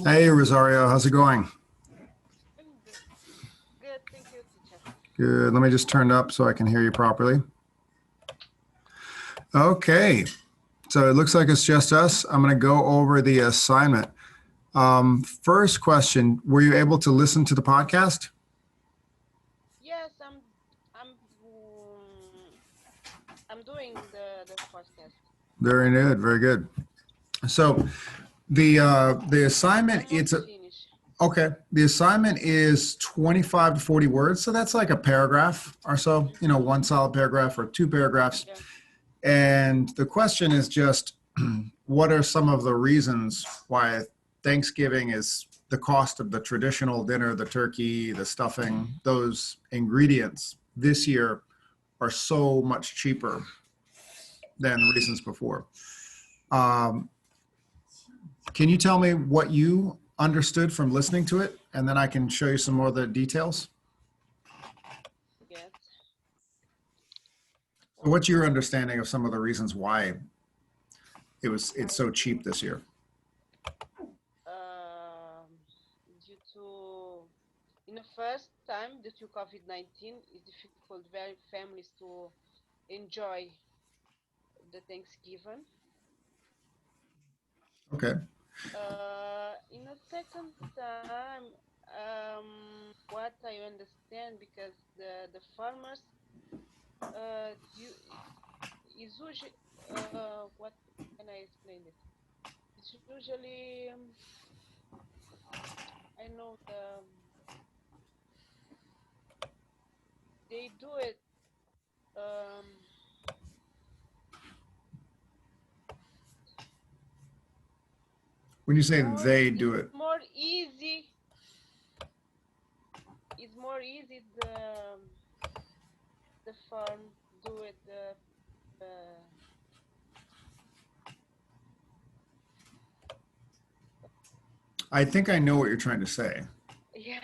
Hey, Rosario, how's it going? Good, thank you, teacher. Good. Let me just turn it up so I can hear you properly. Okay, so it looks like it's just us. I'm going to go over the assignment. First question, were you able to listen to the podcast? Yes, I'm doing the podcast. Very good, very good. So the assignment, it's a, Finish. okay, the assignment is 25 to 40 words. So that's like a paragraph or so, one solid paragraph or two paragraphs. Yeah. And the question is just, what are some of the reasons why Thanksgiving is the cost of the traditional dinner, the turkey, the stuffing, those ingredients this year are so much cheaper than reasons before. Can you tell me what you understood from listening to it? And then I can show you some more of the details. Yes. So what's your understanding of some of the reasons why it's so cheap this year? Due to in the first time due to COVID-19, it's difficult very families to enjoy the Thanksgiving. Okay. In the second time, what I understand because the farmers is usually what can I explain it? It's usually I know they do it. Um, When you say they do it, more easy. It's more easy the farm do it. I think I know what you're trying to say. Yeah.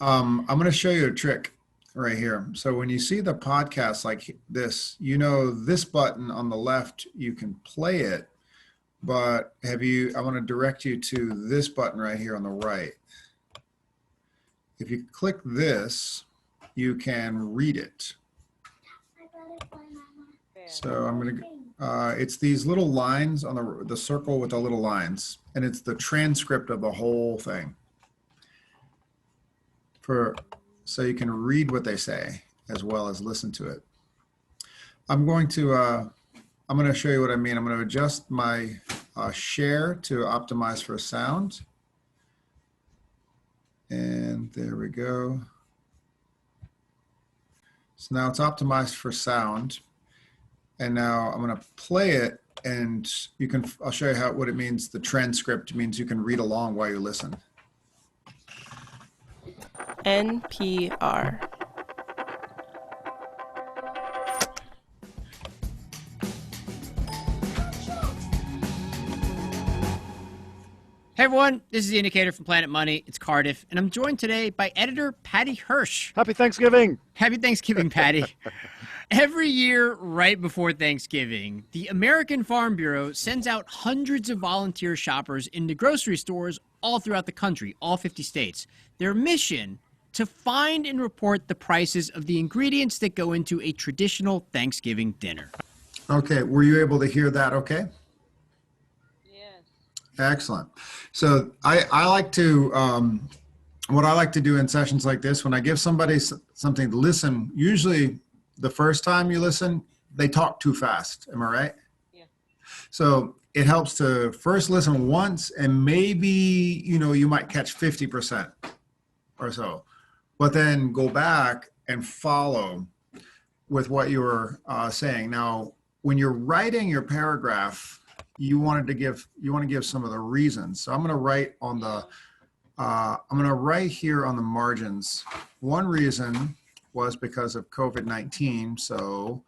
I'm going to show you a trick right here. So when you see the podcast like this, this button on the left, you can play it, but I want to direct you to this button right here on the right. If you click this, you can read it. So I'm going to, it's these little lines on the circle with the little lines, and it's the transcript of the whole thing. So you can read what they say as well as listen to it. I'm going to show you what I mean. I'm going to adjust my share to optimize for sound. And there we go. So now it's optimized for sound. And now I'm going to play it, and I'll show you what it means. The transcript means you can read along while you listen. NPR. Hey everyone, this is The Indicator from Planet Money. It's Cardiff, and I'm joined today by editor Patty Hirsch. Happy Thanksgiving. Happy Thanksgiving, Patty. Every year, right before Thanksgiving, the American Farm Bureau sends out hundreds of volunteer shoppers into grocery stores all throughout the country, all 50 states. Their mission, to find and report the prices of the ingredients that go into a traditional Thanksgiving dinner. Okay, were you able to hear that okay? Yes. Excellent. So I like to, what I like to do in sessions like this, when I give somebody something to listen, usually the first time you listen, they talk too fast. Am I right? Yeah. So it helps to first listen once, and maybe, you might catch 50% or so, but then go back and follow with what you were saying. Now, when you're writing your paragraph, you want to give some of the reasons. So I'm going to write on write here on the margins. One reason was because of COVID-19. So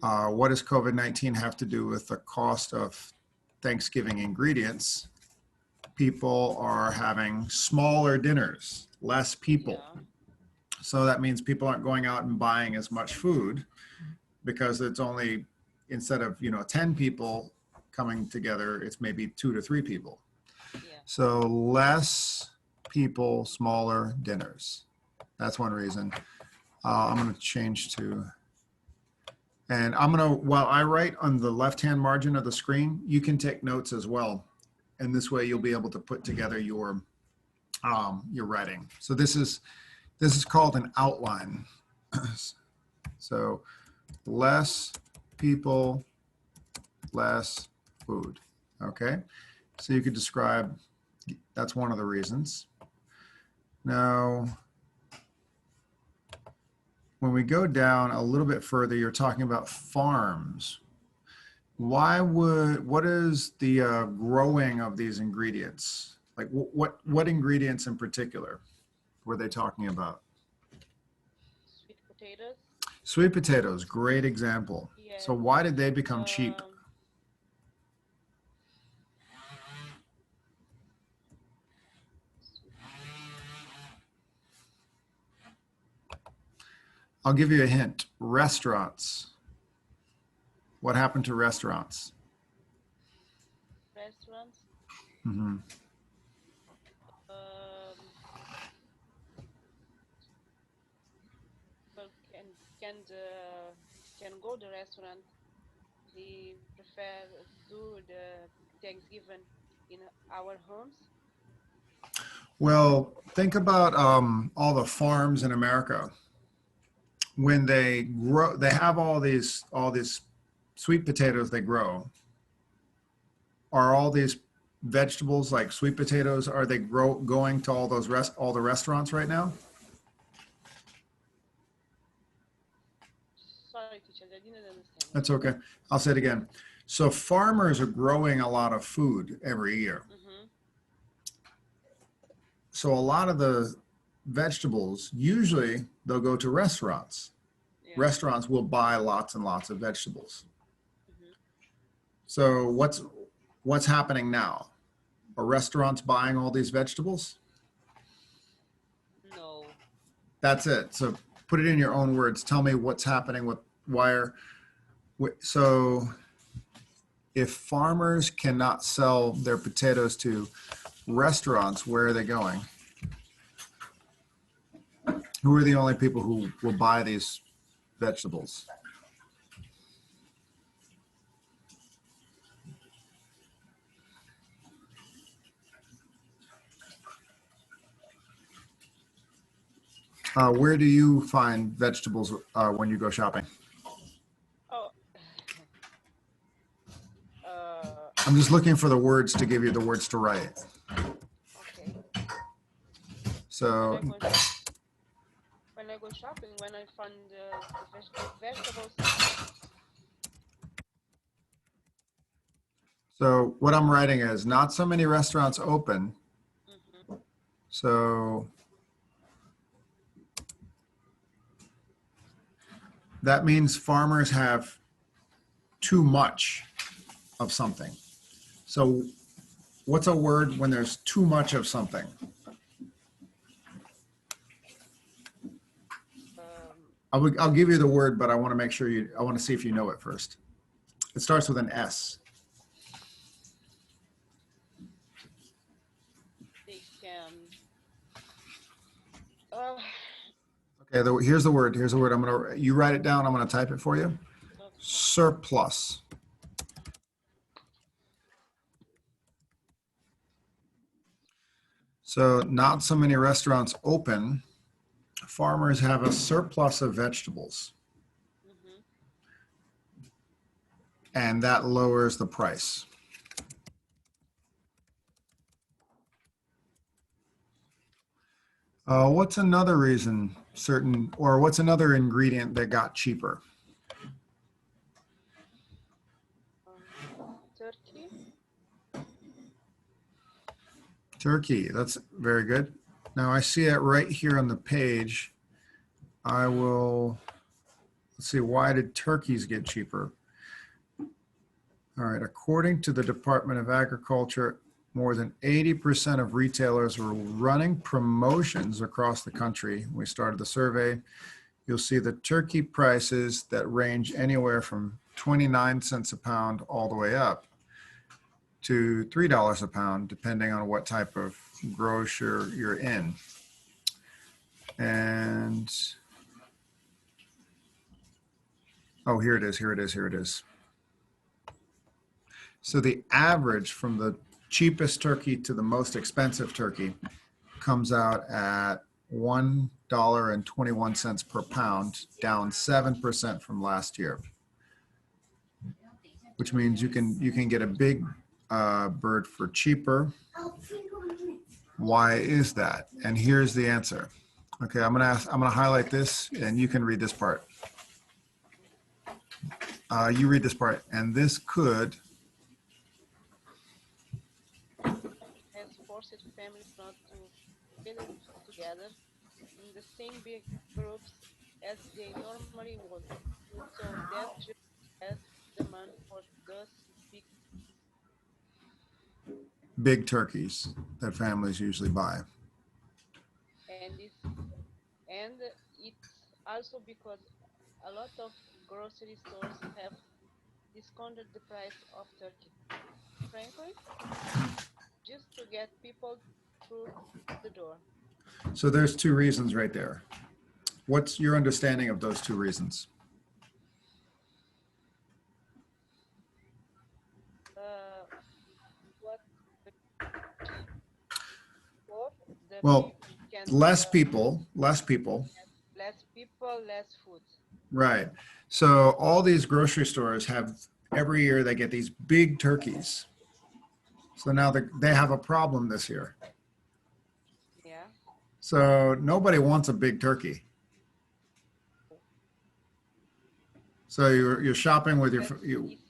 what does COVID-19 have to do with the cost of Thanksgiving ingredients? People are having smaller dinners, less people. Yeah. So that means people aren't going out and buying as much food. because it's only, instead of, 10 people coming together, it's maybe 2 to 3 people. Yeah. So less people, smaller dinners. That's one reason. I'm going to change to, and I'm going to, while I write on the left-hand margin of the screen, you can take notes as well. And this way you'll be able to put together your writing. So this is called an outline. So less people, less food. Okay. So you could describe, that's one of the reasons. Now, when we go down a little bit further, you're talking about farms. What is the growing of these ingredients? Like what ingredients in particular were they talking about? Sweet potatoes. Sweet potatoes, great example. Yeah. So why did they become cheap? I'll give you a hint. Restaurants. What happened to restaurants? Restaurants. Mm-hmm. People can go to the restaurant. They prefer do the Thanksgiving in our homes. Well, think about all the farms in America. When they grow, they have all these sweet potatoes they grow. Are all these vegetables like sweet potatoes, are they going to all the restaurants right now? Sorry, teacher, I didn't understand. That's okay. I'll say it again. So farmers are growing a lot of food every year. Mm-hmm. So a lot of the vegetables, usually they'll go to restaurants. Yeah. Restaurants will buy lots and lots of vegetables. Mm-hmm. So what's happening now? Are restaurants buying all these vegetables? No. That's it. So put it in your own words. Tell me what's happening with so if farmers cannot sell their potatoes to restaurants, where are they going? Who are the only people who will buy these vegetables? Where do you find vegetables when you go shopping? Oh. I'm just looking for the words to give you the words to write. Okay. So, When I go shopping, when I find the vegetables. so what I'm writing is not so many restaurants open. Mm-hmm. So that means farmers have too much of something. So what's a word when there's too much of something? I'll give you the word, but I want to make sure I want to see if you know it first. It starts with an S. They can. Okay, here's the word. Here's the word. You write it down. I'm going to type it for you. Okay. Surplus. So not so many restaurants open. Farmers have a surplus of vegetables. Mm-hmm. And that lowers the price. What's another reason what's another ingredient that got cheaper? Turkey. Turkey, that's very good. Now I see it right here on the page. Let's see, why did turkeys get cheaper? All right, according to the Department of Agriculture, more than 80% of retailers were running promotions across the country. We started the survey. you'll see the turkey prices that range anywhere from 29 cents a pound all the way up to $3 a pound, depending on what type of grocer you're in. And oh, here it is, here it is, here it is. So the average from the cheapest turkey to the most expensive turkey comes out at $1.21 per pound, down 7% from last year, which means you can get a big bird for cheaper. Why is that? And here's the answer. Okay, I'm gonna highlight this, and you can read this part. You read this part, and this could Has forced families not to live together in the same big groups as they normally would. So that just has demand for those big, big turkeys that families usually buy. and it's also because a lot of grocery stores have discounted the price of turkey. Frankly, just to get people through the door. So there's two reasons right there. What's your understanding of those two reasons? Uh, what for the Well, people can less people, less people. less people, less food. Right. So all these grocery stores have, every year they get these big turkeys. So now they have a problem this year. Yeah. So nobody wants a big turkey. So you're shopping with your, It's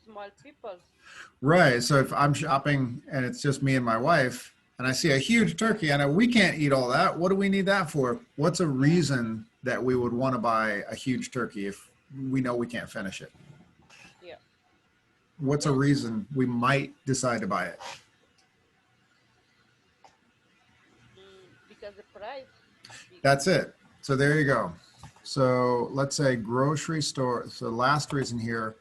small people. right. So if I'm shopping and it's just me and my wife and I see a huge turkey, I know we can't eat all that. What do we need that for? What's a reason that we would want to buy a huge turkey if we know we can't finish it? Yeah. What's a reason we might decide to buy it? Because the price. That's it. So there you go. So let's say grocery store. So last reason here,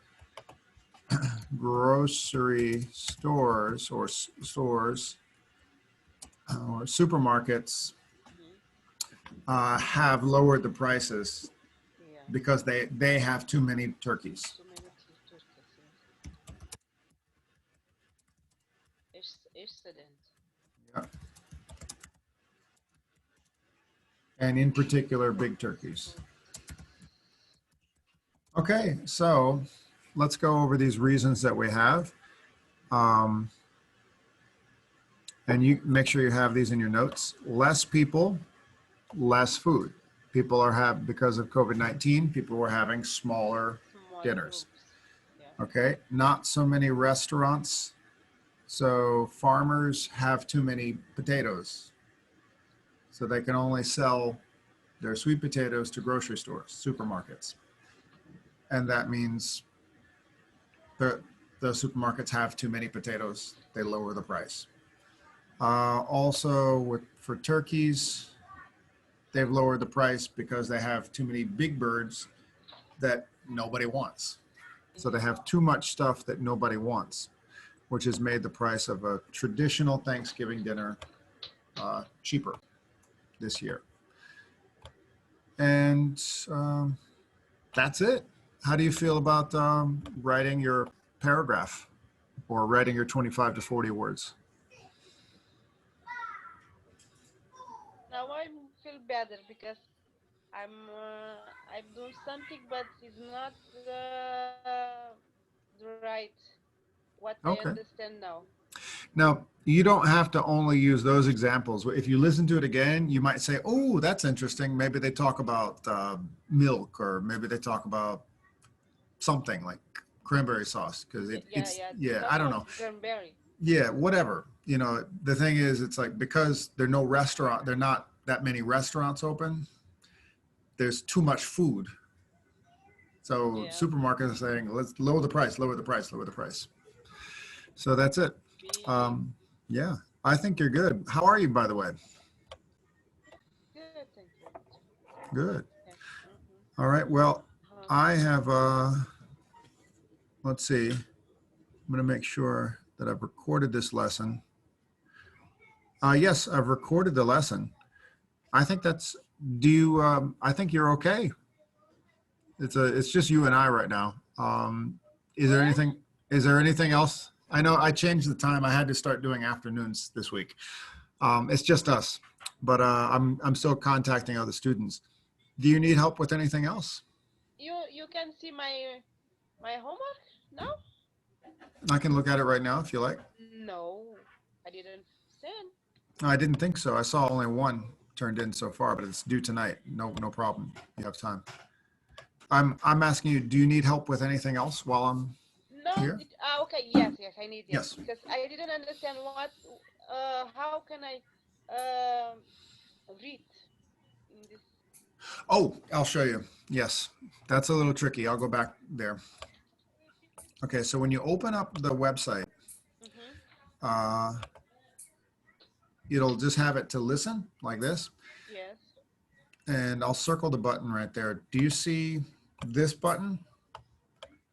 grocery stores or stores or supermarkets have lowered the prices Yeah. because they have too many turkeys. Too many turkeys. Excellent. Yeah. And in particular, big turkeys. Okay, so let's go over these reasons that we have. And you make sure you have these in your notes. Less people, less food. People are because of COVID-19, people were having smaller Small dinners. groups. Yeah. Okay, not so many restaurants. So farmers have too many potatoes. So they can only sell their sweet potatoes to grocery stores, supermarkets. And that means the supermarkets have too many potatoes, they lower the price. Also, for turkeys, they've lowered the price because they have too many big birds that nobody wants. So they have too much stuff that nobody wants, which has made the price of a traditional Thanksgiving dinner cheaper this year. And that's it. How do you feel about writing your paragraph or writing your 25 to 40 words? Now I feel better because I'm doing something, but it's not the right what I Okay. understand now. Now, you don't have to only use those examples. If you listen to it again, you might say, oh, that's interesting. Maybe they talk about milk, or maybe they talk about something like cranberry sauce, because I don't know. Cranberry. Yeah, whatever. You know, the thing is, it's like, because there are not that many restaurants open, there's too much food. So Yeah. supermarkets are saying, let's lower the price, lower the price, lower the price. So that's it. Yeah, I think you're good. How are you, by the way? Good, thank you. Good. Yeah. All right. Well, Uh-huh. I have, let's see. I'm going to make sure that I've recorded this lesson. Yes, I've recorded the lesson. I think that's, I think you're okay. It's just you and I right now. Is there Yeah? anything else? I know I changed the time. I had to start doing afternoons this week. It's just us, but I'm still contacting other students. Do you need help with anything else? You can see my homework now? I can look at it right now if you like. No, I didn't send. I didn't think so. I saw only one turned in so far, but it's due tonight. No problem. You have time. I'm asking you, do you need help with anything else while I'm No, here? okay, yes, I need Yes. because I didn't understand how can I read in this? Oh, I'll show you. Yes, that's a little tricky. I'll go back there. Okay, so when you open up the website, Mm-hmm. uh, it'll just have it to listen like this, Yes. and I'll circle the button right there. Do you see this button?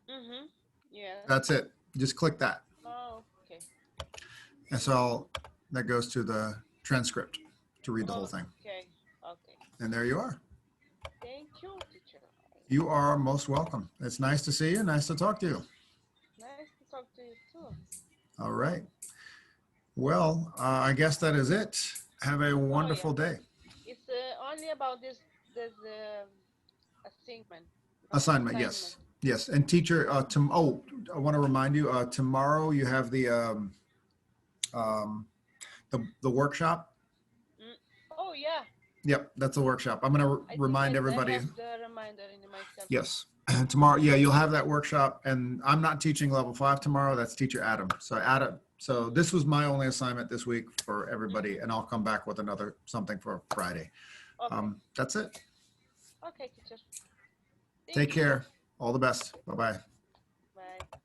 Mm-hmm. Yes. That's it. Just click that. Oh, okay. That's all. That goes to the transcript to read the whole thing. Okay. Okay. And there you are. Thank you, teacher. You are most welcome. It's nice to see you. Nice to talk to you. Nice to talk to you too. All right. Well, I guess that is it. Have a wonderful yeah. day. It's only about this assignment. Assignment, yes. Yes. And teacher, I want to remind you, tomorrow you have um, the workshop. Oh yeah. Yep, that's the workshop. I'm going to I think remind I everybody. have the reminder in my cell phone. Yes. Tomorrow, yeah, you'll have that workshop, and I'm not teaching level 5 tomorrow. That's teacher Adam. So this was my only assignment this week for everybody, and I'll come back with another something for Friday. Okay. That's it. Okay, teacher. Take care. All the best. Bye-bye. Bye.